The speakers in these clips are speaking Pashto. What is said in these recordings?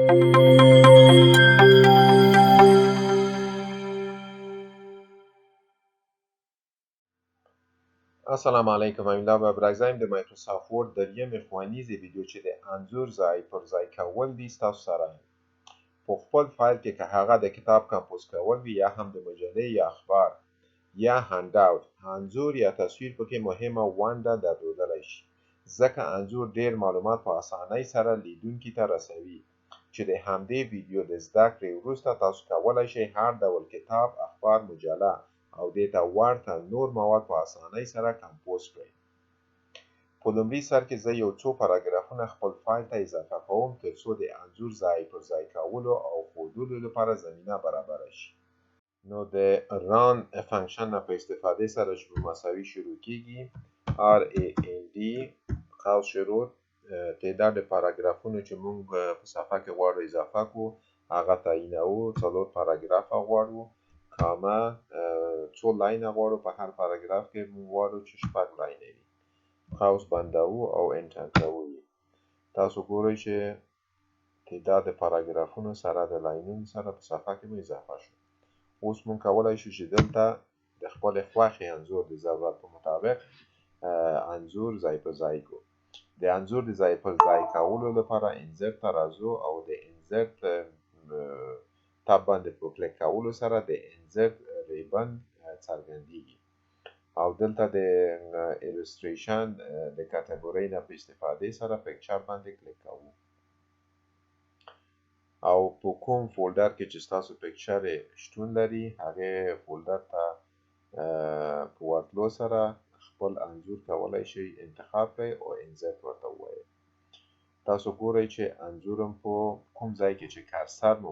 Assalamu alaikum. املا به برګزایم د مایکروسافت ورډ دریم خوانیزه ویډیو چې د انځور ځای پر ځای کول دي تاسو سره په خپل فایل کې که هغه د کتاب کمپوز کول وي یا هم د مجلې یا اخبار یا هاند اوټ انځور یا تصویر پکې مهمه ونډه درلودلی شي ځکه انځور ډیر معلومات په اسانۍ سره لیدونکي ته رسوي چې د همدې ویډیو د زده کړې وروسته تاسو کولی شئ هر ډول کتاب اخبار مجله او دې ته ورته نور مواد په اسانۍ سره کمپوز کړئ په لومړي سر کې زه یو څو پاراګرافونه خپل فایل ته اضافه کوم ترڅو د انځور ځای پر ځای کولو او ښودلو لپاره زمینه برابره شي نو د ران فنکشن نه په استفادې سره چې په مساوي شروع کیږي RAND قوس شروط تعداد پاراګرافونو چې موږ په صفحه کې غواړو اضافه کړو هغه تعیینوو څلور پاراګرافه غواړو کامه څو لاینه غواړو په هر پاراګراف کې موږ غواړو چې شپږ لاینه وي قوس بندوو او انټر کوو تاسو ګورئ چې تعداد پاراګرافونو سره د لاینونو سره په صفحه کې مو اضافه شو اوس موږ کولی شو چې دلته د خپلې خوښې انځور د ضرورت په مطابق انځور ځای په ځای کړو د انځور د ځای پر ځای کولو لپاره انزرت ته راځو او د انزرت تاب باندې په کلیک کولو سره د انزرت ریبن څرګندیږي او دلته د ایلوستریشن د کټګورۍ نه په استفادې سره پکچر باندې کلیک کوو او په کوم فولډر کې چې تاسو پکچر شتون لري هغه فولډر ته په ورتلو سره خپل انځور کولی شئ انتخاب کړئ او انزرت ورته ووایئ تاسو ګورئ چې انځورم په کوم ځای کې چې کرسر مو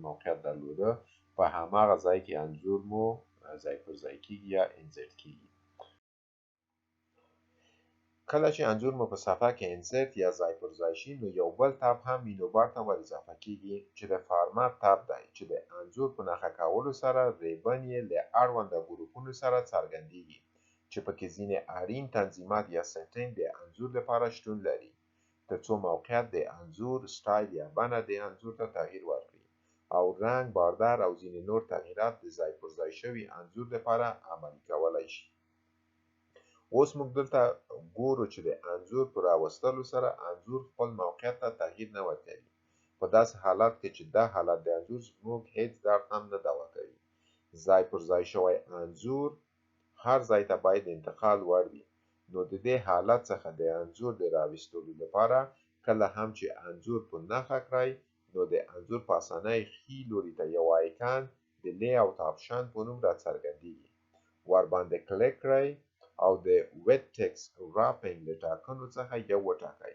موقعیت درلوده په هماغه ځای کې انځور مو ځای پر ځای کیږي یا انزرت کیږي کله چې انځور مو په صفحه کې انزرت یا ځای پر ځای شي نو یو بل تاب هم مینو بار ته ور اضافه کیږي چې د فارمات تاب دی چې د انځور په نښه کولو سره ریبن یې له اړونده ګروپونو سره څرګندیږي چې پکې ځینې اړین تنظیمات یا سیټینګ د انځور لپاره شتون لري ترڅو موقعیت د انځور سټایل یا بڼه د انځور ته تغییر ورکړي او رنګ باردر او ځینې نور تغییرات د ځای پر ځای شوي انځور لپاره عملي کولی شي اوس موږ دلته ګورو چې د انځور په راوستلو سره انځور خپل موقعیت ته تغییر نه ورکوي په داسې حالت کې چې دا حالت د انځور زموږ هیڅ درد هم نه دوا کوي ځای پر ځای شوی انځور هر ځای ته باید انتقال وړ وي نو د دې حالت څخه د انځور د راوستلو لپاره کله هم چې انځور په نښه کړئ نو د انځور په اسانۍ ښي لوري ته یو آیکن د لی اوټ آپشن په نوم راڅرګندیږي ورباندې کلیک کړئ او د ویت ټکسټ راپینګ له ټاکنو څخه یو وټاکئ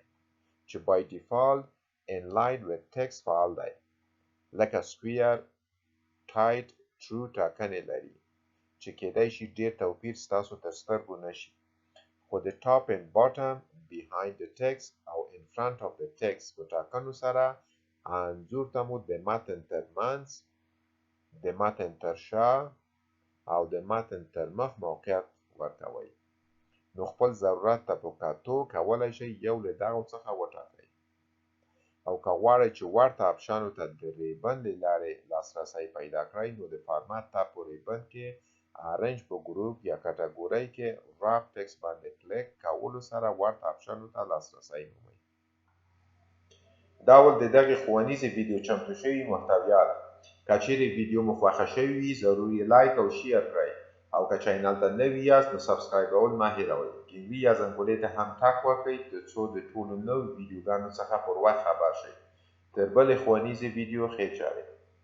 چې بای ډیفالت انلاین ویت ټکسټ فعال دی لکه سکویر ټایټ ترو ټاکنې لري چې کېدای شي ډیر توپیر ستاسو تر سترګو نشي خو د ټاپ اند باټم بیهایند د ټکسټ او ان فرنٹ اف د ټکسټ په ټاکنو سره انځور ته مو د متن ترمنځ د متن تر شا او د متن تر مخ موقعیت ورکوئ نو خپل ضرورت ته په کتو کولی شئ یو له دغو څخه وټاکئ او که غواړئ چې ورته آپشنو ته د ریبن له لارې لاسرسی پیدا کړئ نو د فارمات تاب په ریبن کې ارنج په ګروپ یا کټګورۍ کې راپ ټکسټ باندې کلیک کولو سره ورته آپشنو ته لاسرسی مومئ دا ول د دغې ښوونیزې ویډیو چمتو شوي محتویات که چیرې ویډیو مو خوښه شوې وي ضرور یې لایک او شیر کړئ او که چینل ته نوي یاست نو سبسکرایبول مه هیروئ ګنګوي یا زنګولې ته هم ټک وکړئ ترڅو د ټولو نوو ویډیوګانو څخه پر وخت خبر شئ تر بلې ښوونیزې ویډیو خیر چارې